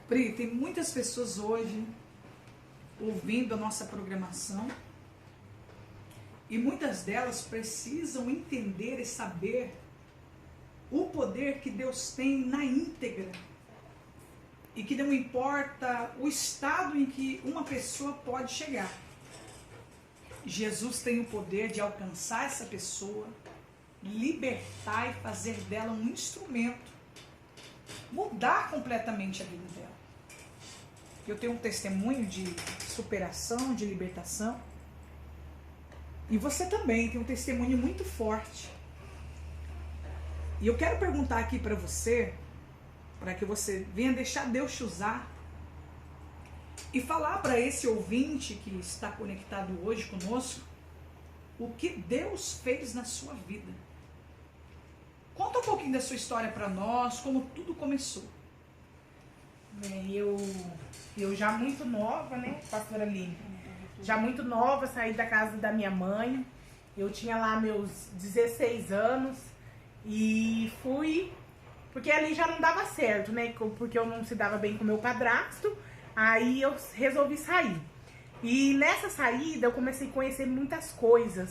Pri, tem muitas pessoas hoje ouvindo a nossa programação e muitas delas precisam entender e saber o poder que Deus tem na íntegra e que não importa o estado em que uma pessoa pode chegar. Jesus tem o poder de alcançar essa pessoa, libertar e fazer dela um instrumento, mudar completamente a vida dela. Eu tenho um testemunho de superação, de libertação, e você também tem um testemunho muito forte. E eu quero perguntar aqui para você, para que você venha deixar Deus te usar, e falar para esse ouvinte que está conectado hoje conosco, o que Deus fez na sua vida. Conta um pouquinho da sua história para nós, como tudo começou. Bem, eu já muito nova, né, pastora Aline? Já muito nova, saí da casa da minha mãe. Eu tinha lá meus 16 anos e fui, porque ali já não dava certo, né? Porque eu não se dava bem com meu padrasto. Aí eu resolvi sair. E nessa saída eu comecei a conhecer muitas coisas.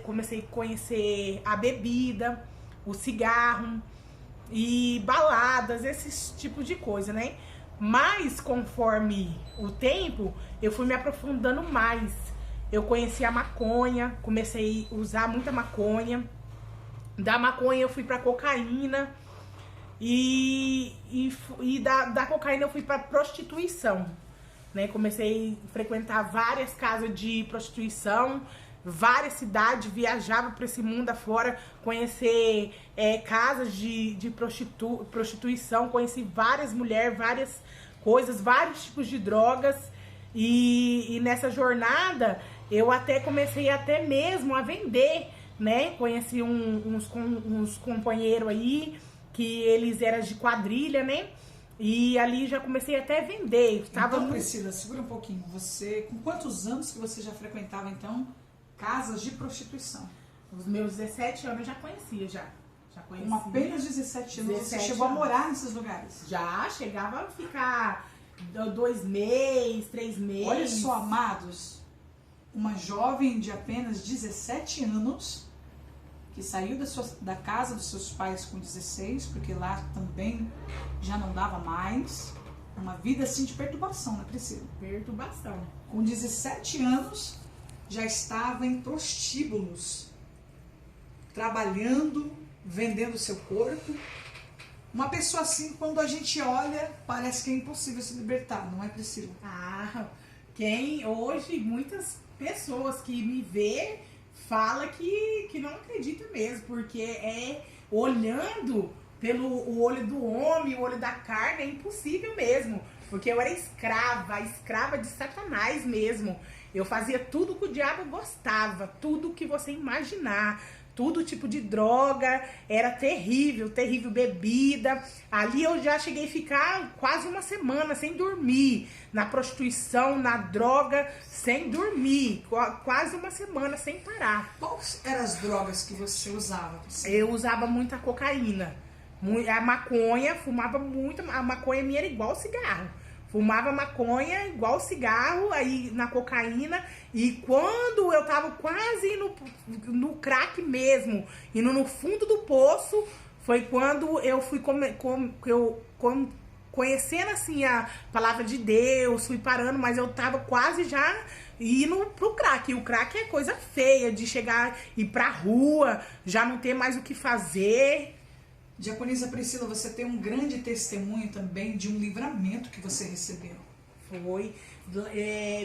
Comecei a conhecer a bebida, o cigarro e baladas, esses tipos de coisa, né? Mas conforme o tempo, eu fui me aprofundando mais. Eu conheci a maconha, comecei a usar muita maconha. Da maconha eu fui pra cocaína. E da cocaína eu fui pra prostituição, né? Comecei a frequentar várias casas de prostituição, várias cidades, viajava para esse mundo afora, conhecer casas de prostituição, conheci várias mulheres, várias coisas, vários tipos de drogas. E nessa jornada eu até comecei até mesmo a vender, né? Conheci uns companheiros aí, que eles eram de quadrilha, né? E ali já comecei até a vender. Então, Priscila, segura um pouquinho. Você, com quantos anos que você já frequentava, então, casas de prostituição? Os meus 17 anos eu já conhecia, já conhecia. Com apenas 17 anos, você chegou a morar nesses lugares? Já, chegava a ficar 2 meses, 3 meses. Olha só, amados, uma jovem de apenas 17 anos que saiu da casa dos seus pais com 16, porque lá também já não dava mais, uma vida assim de perturbação, né, Priscila? Perturbação. Com 17 anos, já estava em prostíbulos, trabalhando, vendendo seu corpo. Uma pessoa assim, quando a gente olha, parece que é impossível se libertar, não é, Priscila? Hoje, muitas pessoas que me vê fala que não acredita mesmo, porque olhando pelo o olho do homem, o olho da carne, é impossível mesmo, porque eu era escrava de Satanás mesmo. Eu fazia tudo que o diabo gostava, tudo que você imaginar, todo tipo de droga, era terrível, bebida. Ali eu já cheguei a ficar quase uma semana sem dormir, na prostituição, na droga, sem dormir, quase uma semana sem parar. Quais eram as drogas que você usava? Eu usava muita cocaína, a maconha, fumava muito, a maconha minha era igual cigarro. Fumava maconha igual cigarro, aí na cocaína, e quando eu tava quase indo no crack mesmo, indo no fundo do poço, foi quando eu fui conhecendo assim a palavra de Deus, fui parando, mas eu tava quase já indo pro crack. E o crack é coisa feia, de chegar, ir pra rua, já não ter mais o que fazer. Diaconisa Priscila, você tem um grande testemunho também de um livramento que você recebeu. Foi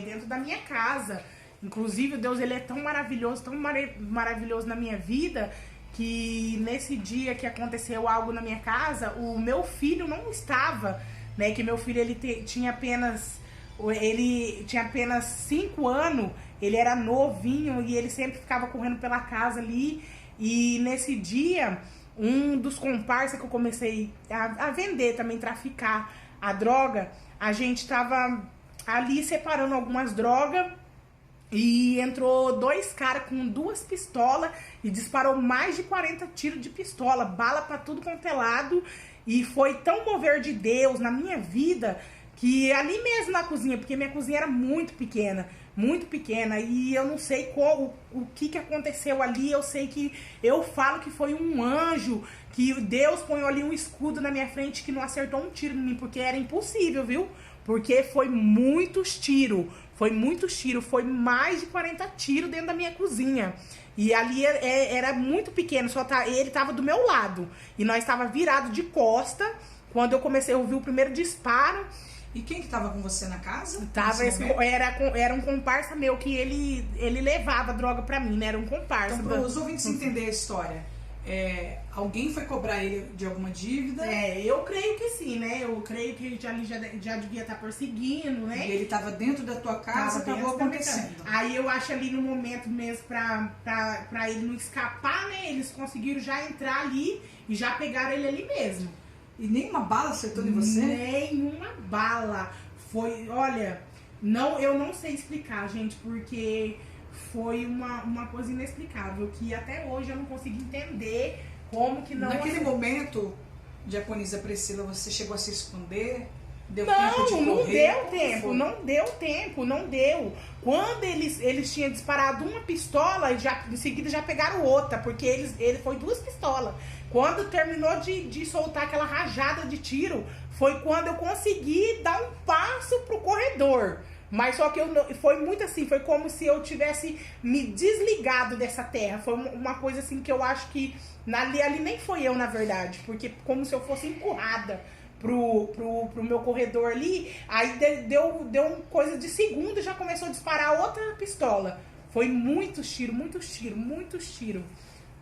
dentro da minha casa. Inclusive, Deus, ele é tão maravilhoso na minha vida, que nesse dia que aconteceu algo na minha casa, o meu filho não estava, né? Que meu filho, ele tinha apenas 5 anos, ele era novinho e ele sempre ficava correndo pela casa ali. E nesse dia, um dos comparsas que eu comecei a vender também, traficar a droga, a gente tava ali separando algumas drogas e entrou 2 caras com 2 pistolas e disparou mais de 40 tiros de pistola, bala pra tudo quanto é lado. E foi tão mover de Deus na minha vida que ali mesmo na cozinha, porque minha cozinha era muito pequena, e eu não sei o que aconteceu ali. Eu sei que eu falo que foi um anjo, que Deus põe ali um escudo na minha frente que não acertou um tiro em mim, porque era impossível, viu? Porque foi muitos tiros, foi mais de 40 tiros dentro da minha cozinha. E ali era muito pequeno, ele tava do meu lado. E nós tava virado de costa. Quando eu comecei a ouvir o primeiro disparo. E quem que tava com você na casa? Era um comparsa meu que ele levava droga pra mim, né? Era um comparsa. Então, para os ouvintes entenderem a história, alguém foi cobrar ele de alguma dívida? Eu creio que sim, né? Eu creio que ele já devia estar perseguindo, né? E ele tava dentro da tua casa, acabou acontecendo. Aí eu acho ali no momento mesmo pra ele não escapar, né? Eles conseguiram já entrar ali e já pegaram ele ali mesmo. E nenhuma bala acertou em você? Nenhuma bala. Olha, eu não sei explicar, gente, porque foi uma coisa inexplicável, que até hoje eu não consigo entender como que não... Naquele momento, Diaconisa Priscila, você chegou a se esconder? Deu tempo de correr? Não deu. Quando eles tinham disparado uma pistola, em seguida já pegaram outra, porque ele foi 2 pistolas. Quando terminou de soltar aquela rajada de tiro, foi quando eu consegui dar um passo pro corredor. Mas só que foi muito assim, foi como se eu tivesse me desligado dessa terra. Foi uma coisa assim que eu acho que ali nem foi eu, na verdade, porque como se eu fosse empurrada pro meu corredor ali. Aí deu coisa de segundo e já começou a disparar outra pistola. Foi muitos tiros.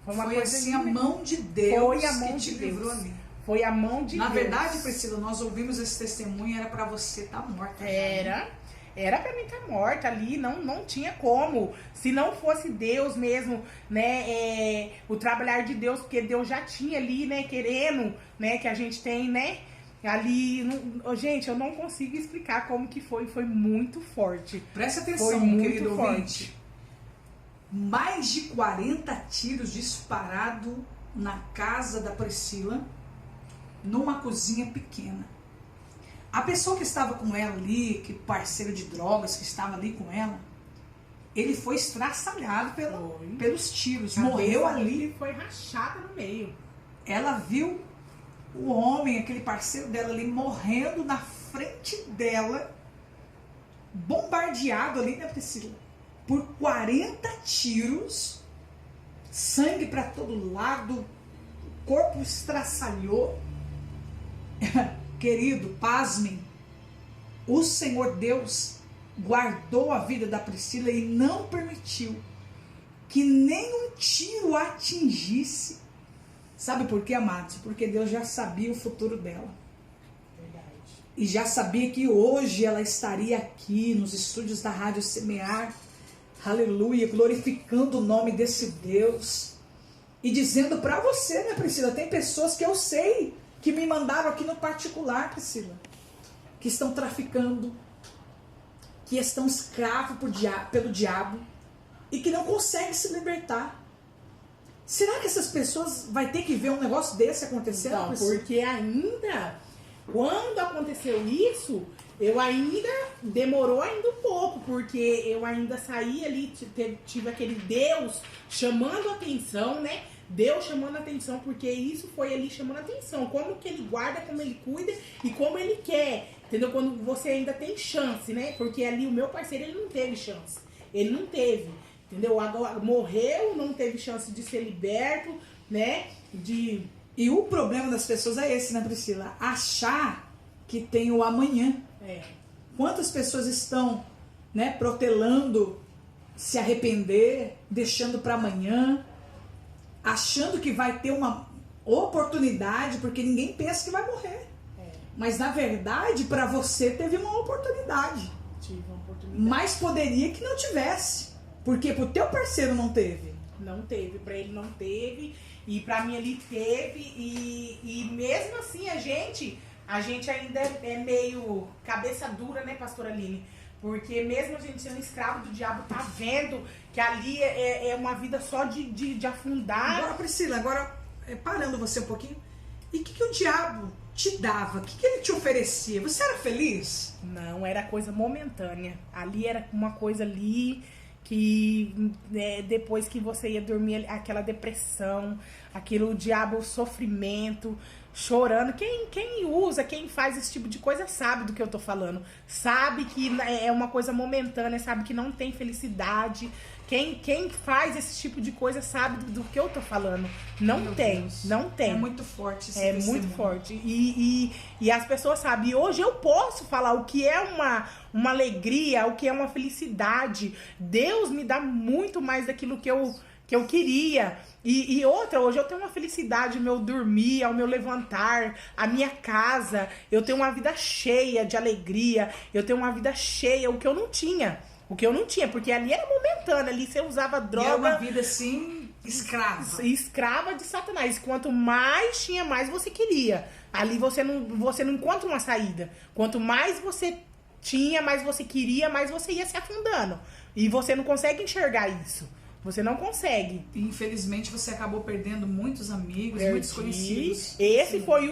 Foi uma coisa assim, a mão de Deus que te livrou ali. Foi a mão de Deus. Na verdade, Priscila, nós ouvimos esse testemunho, era pra você estar morta. Era pra mim estar morta ali, não tinha como. Se não fosse Deus mesmo, né, o trabalhar de Deus, porque Deus já tinha ali, né, querendo, né, que a gente tem, né, ali, gente, eu não consigo explicar como que foi muito forte. Presta atenção, querido ouvinte. Mais de 40 tiros disparados na casa da Priscila, numa cozinha pequena. A pessoa que estava com ela ali, que parceiro de drogas que estava ali com ela, ele foi estraçalhado pelos tiros, morreu ali. Foi rachada no meio. Ela viu o homem, aquele parceiro dela ali, morrendo na frente dela, bombardeado ali, né, Priscila? Por 40 tiros, sangue para todo lado, o corpo estraçalhou. Querido, pasmem, o Senhor Deus guardou a vida da Priscila e não permitiu que nenhum tiro a atingisse. Sabe por quê, amados? Porque Deus já sabia o futuro dela. Verdade. E já sabia que hoje ela estaria aqui nos estúdios da Rádio Semear, aleluia, glorificando o nome desse Deus e dizendo para você, né, Priscila, tem pessoas que eu sei que me mandaram aqui no particular, Priscila, que estão traficando, que estão escravos pelo diabo e que não conseguem se libertar. Será que essas pessoas vai ter que ver um negócio desse acontecendo? Não, porque ainda, quando aconteceu isso, eu ainda demorou ainda um pouco, porque eu ainda saí ali, tive aquele Deus chamando a atenção, né? Deus chamando a atenção, porque isso foi ali chamando a atenção. Como que ele guarda, como ele cuida e como ele quer, entendeu? Quando você ainda tem chance, né? Porque ali o meu parceiro, ele não teve chance. Ele não teve, entendeu? Agora, morreu, não teve chance de ser liberto, né? E o problema das pessoas é esse, né, Priscila? Achar que tem o amanhã. Quantas pessoas estão, né, protelando se arrepender, deixando para amanhã, achando que vai ter uma oportunidade, porque ninguém pensa que vai morrer. Mas na verdade, para você teve uma oportunidade. Tive uma oportunidade. Mas poderia que não tivesse. Porque pro teu parceiro não teve. Não teve, para ele não teve, e para mim ele teve, e mesmo assim a gente ainda é meio cabeça dura, né, pastora Aline? Porque mesmo a gente sendo escravo do diabo, tá vendo que ali é uma vida só de afundar. Agora, Priscila, parando você um pouquinho, E o que o diabo te dava? O que ele te oferecia? Você era feliz? Não, era coisa momentânea. Ali era uma coisa ali que depois que você ia dormir, aquela depressão, aquilo, o diabo, o sofrimento, chorando. Quem usa, quem faz esse tipo de coisa sabe do que eu tô falando. Sabe que é uma coisa momentânea, sabe que não tem felicidade. Quem faz esse tipo de coisa sabe do que eu tô falando. Não tem. É muito forte esse testemunho. Muito forte. E as pessoas sabem. E hoje eu posso falar o que é uma alegria, o que é uma felicidade. Deus me dá muito mais daquilo que eu queria. E outra, hoje eu tenho uma felicidade, o meu dormir, ao meu levantar, a minha casa. Eu tenho uma vida cheia de alegria. Eu tenho uma vida cheia, o que eu não tinha. Porque ali era momentâneo, ali você usava droga. E era uma vida assim, escrava. Escrava de Satanás. Quanto mais tinha, mais você queria. Ali você não encontra uma saída. Quanto mais você tinha, mais você queria, mais você ia se afundando. E você não consegue enxergar isso. Você não consegue. E, infelizmente você acabou perdendo muitos amigos, muitos conhecidos. Esse foi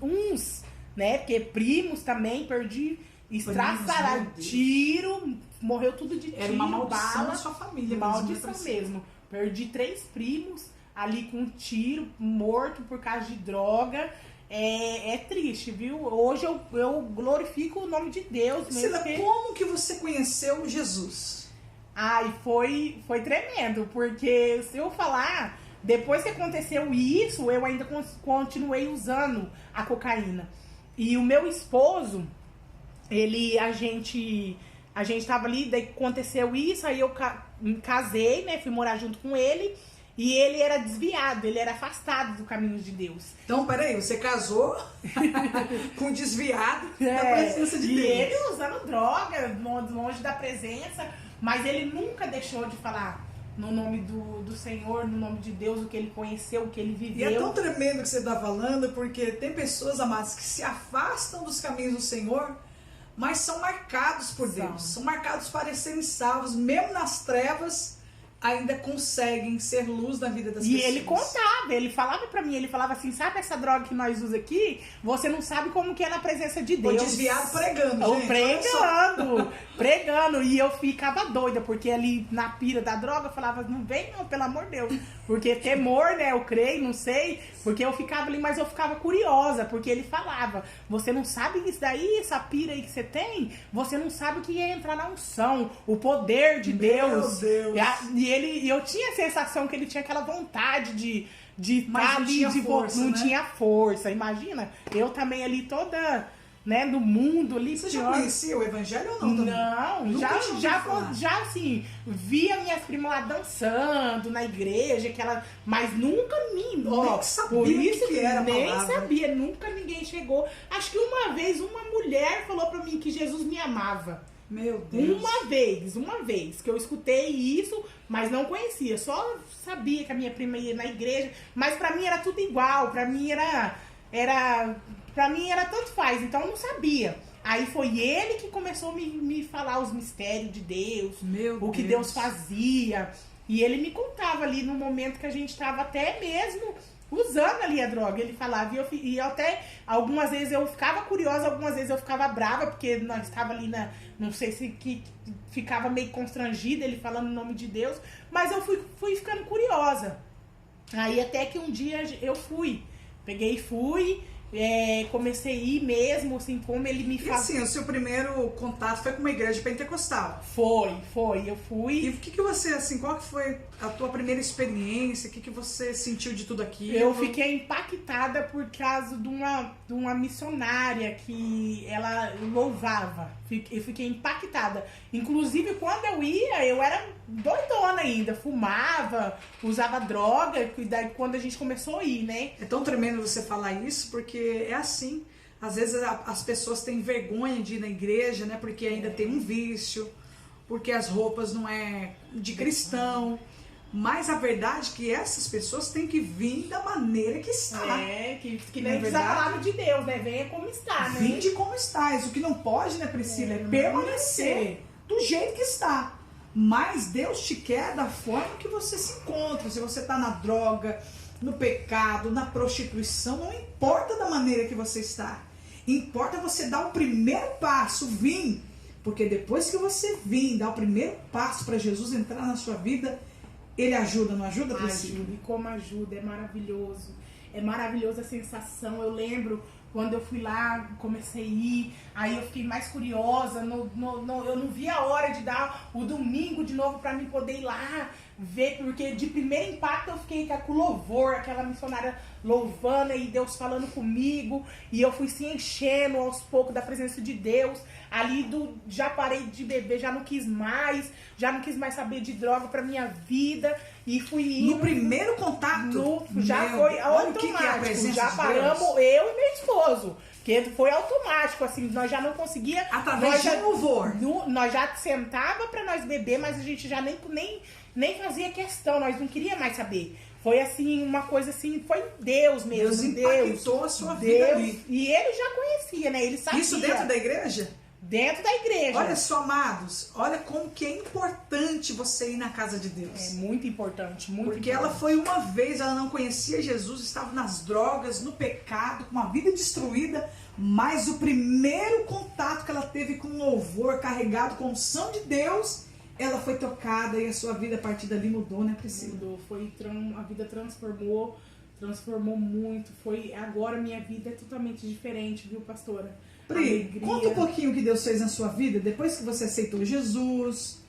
uns, né? Porque primos também, perdi. Estraçalhado, tiro, morreu tudo de tiro, era uma maldição bala, na sua família. Maldição mesmo. Perdi 3 primos ali com um tiro, morto por causa de droga. É triste, viu? Hoje eu glorifico o nome de Deus. Priscila, como que você conheceu Jesus? Ai, foi tremendo, porque se eu falar, depois que aconteceu isso, eu ainda continuei usando a cocaína. E o meu esposo... a gente tava ali, daí aconteceu isso, aí eu me casei, né, fui morar junto com ele, e ele era desviado, ele era afastado do caminho de Deus. Então, peraí, você casou com um desviado da presença de Deus. E ele usando droga, longe da presença, mas ele nunca deixou de falar no nome do Senhor, no nome de Deus, o que ele conheceu, o que ele viveu. E é tão tremendo o que você tá falando, porque tem pessoas, amadas, que se afastam dos caminhos do Senhor, mas são marcados por Deus, são marcados para serem salvos, mesmo nas trevas, ainda conseguem ser luz na vida das pessoas. E ele contava, ele falava pra mim, ele falava assim, sabe essa droga que nós usamos aqui? Você não sabe como que é na presença de Deus. O desviado pregando, gente. Pregando, e eu ficava doida, porque ali na pira da droga, eu falava, não vem não, pelo amor de Deus, porque temor, né, eu creio, não sei, porque eu ficava ali, mas eu ficava curiosa, porque ele falava, você não sabe isso daí, essa pira aí que você tem, você não sabe o que é entrar na unção, o poder de Deus. Meu Deus. E eu tinha a sensação que ele tinha aquela vontade de mas não tinha força, não né? tinha força, imagina, eu também ali toda, né, no mundo ali. Você já conhecia o evangelho ou não? Não, já assim, via minhas primas lá dançando na igreja, mas nunca nem sabia por isso que era a nem palavra. sabia, nunca ninguém chegou. Acho que uma vez uma mulher falou pra mim que Jesus me amava. Meu Deus. Uma vez que eu escutei isso, mas não conhecia, só sabia que a minha prima ia na igreja, mas pra mim era tudo igual, pra mim era tanto faz, então eu não sabia. Aí foi ele que começou a me falar os mistérios de Deus, o que Deus fazia, e ele me contava ali no momento que a gente tava até mesmo usando ali a droga, ele falava, e eu até, algumas vezes eu ficava curiosa, algumas vezes eu ficava brava, porque nós estava ali não sei se que ficava meio constrangida, ele falando em nome de Deus, mas eu fui ficando curiosa. Aí até que um dia eu fui, comecei a ir mesmo, assim, como ele me falou. E assim, o seu primeiro contato foi com uma igreja pentecostal? Foi, eu fui. E o que você, assim, qual que foi a tua primeira experiência? O que você sentiu de tudo aquilo? Eu fiquei impactada por causa de uma missionária que ela louvava. Eu fiquei impactada. Inclusive, quando eu ia, eu era doidona ainda. Fumava, usava droga. E daí, quando a gente começou a ir, né? É tão tremendo você falar isso, porque é assim. Às vezes as pessoas têm vergonha de ir na igreja, né? Porque ainda tem um vício. Porque as roupas não é de cristão. Mas a verdade é que essas pessoas têm que vir da maneira que está. Que nem diz a palavra de Deus, né? Venha como está, né? Vinde como estás. O que não pode, né, Priscila, é permanecer do jeito que está. Mas Deus te quer da forma que você se encontra. Se você está na droga, no pecado, na prostituição, não importa da maneira que você está. Importa você dar o primeiro passo, vir. Porque depois que você vir, dar o primeiro passo para Jesus entrar na sua vida, Ele ajuda, não ajuda, Priscila? Ajuda, e como ajuda, é maravilhoso. É maravilhosa a sensação. Eu lembro quando eu fui lá, comecei a ir, aí eu fiquei mais curiosa, eu não vi a hora de dar o domingo de novo para mim poder ir lá ver, porque de primeiro impacto eu fiquei com louvor, aquela missionária louvando e Deus falando comigo, e eu fui se enchendo aos poucos da presença de Deus. Ali já parei de beber, já não quis mais saber de droga pra minha vida, e fui indo. No primeiro contato? Já foi automático, que é a presença já de paramos, Deus? Eu e meu esposo, porque foi automático, assim, nós já não conseguia... Através de louvor. Nós já sentava pra nós beber, mas a gente já nem fazia questão, nós não queríamos mais saber. Foi assim, uma coisa assim, foi Deus mesmo. Deus impactou a sua vida ali. E ele já conhecia, né? Ele sabia. Isso dentro da igreja? Dentro da igreja. Olha só, amados, olha como que é importante você ir na casa de Deus. É muito importante, muito Porque importante. ela foi uma vez, ela não conhecia Jesus, estava nas drogas, no pecado, com uma vida destruída, mas o primeiro contato que ela teve com o louvor, carregado com a unção de Deus, ela foi tocada e a sua vida a partir dali mudou, né, Priscila? Mudou, a vida transformou muito. Agora minha vida é totalmente diferente, viu, pastora? Pri, conta um pouquinho o que Deus fez na sua vida depois que você aceitou Jesus,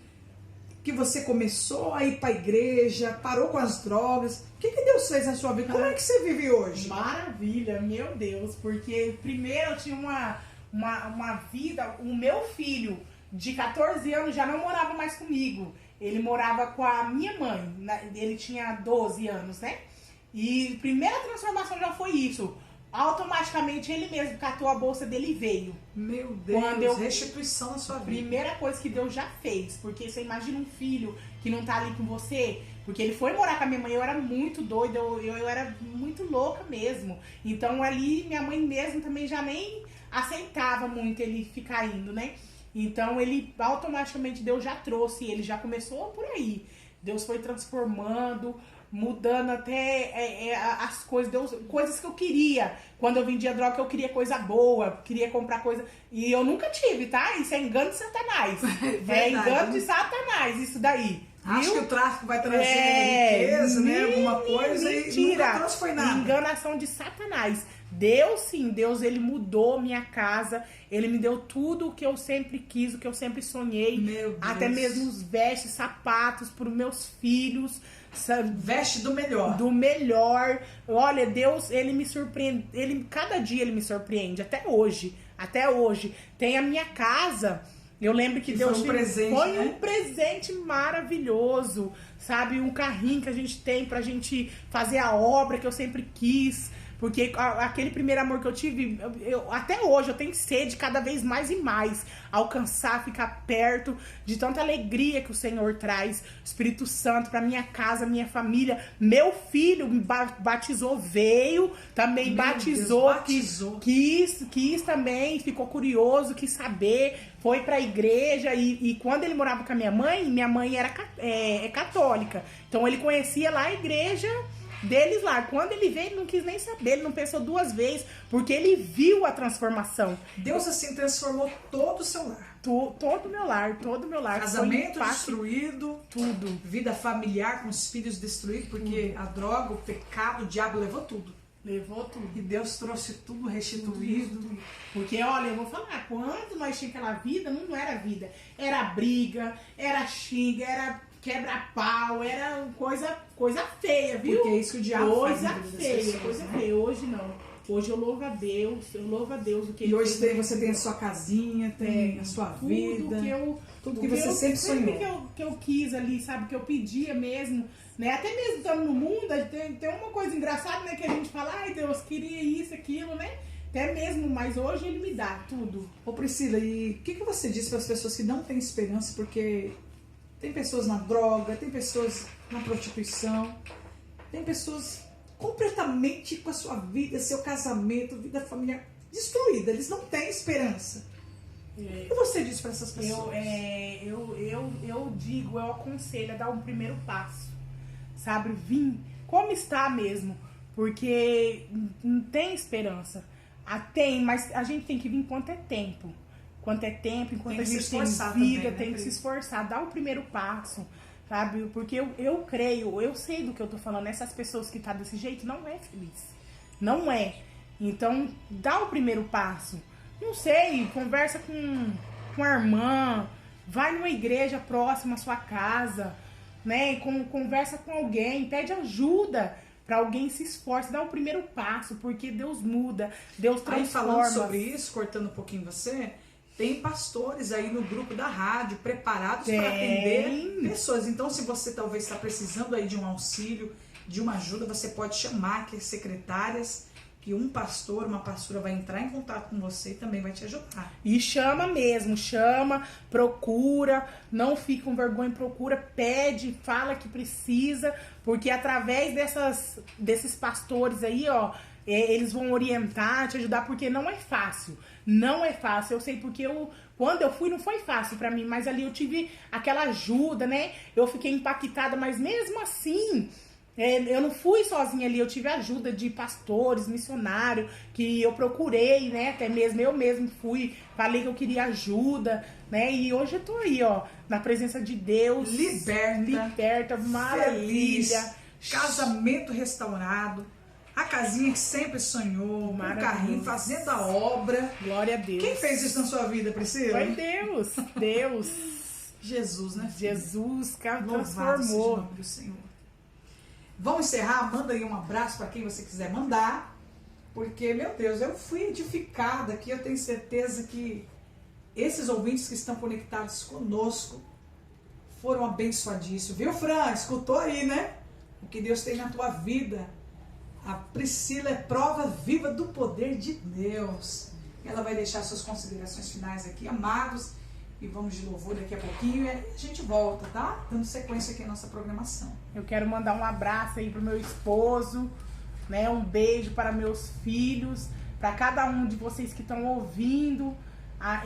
que você começou a ir para a igreja, parou com as drogas. O que Deus fez na sua vida? Como é que você vive hoje? Maravilha, meu Deus, porque primeiro eu tinha uma vida, o meu filho de 14 anos já não morava mais comigo, ele morava com a minha mãe, ele tinha 12 anos, né? E a primeira transformação já foi isso. Automaticamente ele mesmo catou a bolsa dele e veio. Meu Deus, restituição na sua vida. Primeira coisa que Deus já fez, porque você imagina um filho que não tá ali com você, porque ele foi morar com a minha mãe, eu era muito doida, eu era muito louca mesmo. Então ali minha mãe mesmo também já nem aceitava muito ele ficar indo, né? Então ele automaticamente Deus já trouxe, ele já começou por aí. Deus foi transformando, mudando até as coisas, coisas que eu queria. Quando eu vendia droga, eu queria coisa boa, queria comprar coisa. E eu nunca tive, tá? Isso é engano de Satanás. É engano de Satanás, isso daí. Acho viu? que o tráfico vai trazer riqueza, né? Alguma coisa. Mentira. E nunca trouxe foi nada. Enganação de Satanás. Deus, sim, Deus, ele mudou minha casa, ele me deu tudo o que eu sempre quis, o que eu sempre sonhei. Meu Deus. Até mesmo os vestes, sapatos para os meus filhos. Veste do melhor. Do melhor. Olha, Deus, ele me surpreende. Cada dia ele me surpreende. Até hoje. Até hoje. Tem a minha casa. Eu lembro que Deus foi um presente, foi né? um presente maravilhoso. Sabe? Um carrinho que a gente tem pra gente fazer a obra que eu sempre quis. Porque aquele primeiro amor que eu tive, até hoje eu tenho sede cada vez mais e mais. Alcançar, ficar perto de tanta alegria que o Senhor traz. O Espírito Santo para minha casa, minha família. Meu filho me batizou, veio, também Meu batizou. Deus, batizou. Quis também, ficou curioso, quis saber. Foi pra igreja e quando ele morava com a minha mãe era católica. Então ele conhecia lá a igreja deles lá. Quando ele veio, ele não quis nem saber, ele não pensou duas vezes, porque ele viu a transformação. Deus assim transformou todo o seu lar. Todo o meu lar. Casamento destruído, tudo. Vida familiar com os filhos destruídos, porque a droga, o pecado, o diabo levou tudo. Levou tudo. E Deus trouxe tudo restituído. Tudo. Porque, olha, eu vou falar, quando nós tínhamos aquela vida, não era vida. Era briga, era xinga, era quebra-pau, era coisa feia, viu? Porque é isso que o diabo faz na vida das pessoas, coisa né? feia. Hoje não. Hoje eu louvo a Deus, o que E hoje você tem a sua casinha, tem a sua vida. Tudo que você sempre sonhou. Que eu quis ali, sabe? Que eu pedia mesmo, né? Até mesmo estando no mundo, tem uma coisa engraçada, né? Que a gente fala, ai Deus, queria isso, aquilo, né? Até mesmo, mas hoje ele me dá tudo. Ô Priscila, e o que você diz para as pessoas que não têm esperança? Porque tem pessoas na droga, tem pessoas na prostituição, tem pessoas completamente com a sua vida, seu casamento, vida familiar destruída. Eles não têm esperança. O que você diz para essas pessoas? Eu aconselho a dar um primeiro passo, sabe? Vim como está mesmo. porque não tem esperança. Tem, mas a gente tem que vir enquanto é tempo. Enquanto é tempo, enquanto a gente tem vida, também, né, tem que se esforçar, dar o primeiro passo, sabe? Porque eu creio, eu sei do que eu tô falando. Essas pessoas que tá desse jeito não é feliz. Não é. Então, dá o primeiro passo. Não sei, conversa com a irmã, vai numa igreja próxima à sua casa, né? Conversa com alguém, pede ajuda para alguém, se esforce, dá o primeiro passo, porque Deus muda, Deus transforma. Aí, falando sobre isso, cortando um pouquinho você, tem pastores aí no grupo da rádio preparados para atender pessoas. Então, se você talvez está precisando aí de um auxílio, de uma ajuda, você pode chamar aqui as secretárias, que um pastor, uma pastora vai entrar em contato com você e também vai te ajudar. E chama mesmo, chama, procura, não fique com vergonha, procura, pede, fala que precisa, porque através desses pastores aí, ó, eles vão orientar, te ajudar, porque não é fácil. Não é fácil, eu sei porque quando eu fui não foi fácil pra mim, mas ali eu tive aquela ajuda, né? Eu fiquei impactada, mas mesmo assim, eu não fui sozinha ali, eu tive ajuda de pastores, missionários, que eu procurei, né? Até mesmo eu mesmo fui, falei que eu queria ajuda, né? E hoje eu tô aí, ó, na presença de Deus. Liberta, maravilha. Feliz, casamento restaurado, a casinha que sempre sonhou, o carrinho, fazendo a obra. Glória a Deus. Quem fez isso na sua vida, Priscila? Foi Deus. Jesus, né? Jesus, cara, transformou. Seja o nome do Senhor. Vamos encerrar, manda aí um abraço para quem você quiser mandar, porque, meu Deus, eu fui edificada aqui, eu tenho certeza que esses ouvintes que estão conectados conosco foram abençoadíssimos. Viu, Fran? Escutou aí, né? O que Deus tem na tua vida. A Priscila é prova viva do poder de Deus. Ela vai deixar suas considerações finais aqui, amados, e vamos de louvor daqui a pouquinho e a gente volta, tá? Dando sequência aqui à nossa programação. Eu quero mandar um abraço aí pro meu esposo, né? Um beijo para meus filhos, para cada um de vocês que estão ouvindo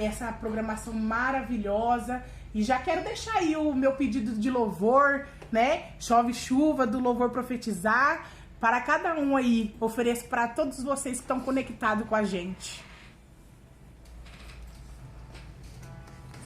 essa programação maravilhosa. E já quero deixar aí o meu pedido de louvor, né? Chove Chuva, do Louvor Profetizar. Para cada um aí, ofereço para todos vocês que estão conectados com a gente.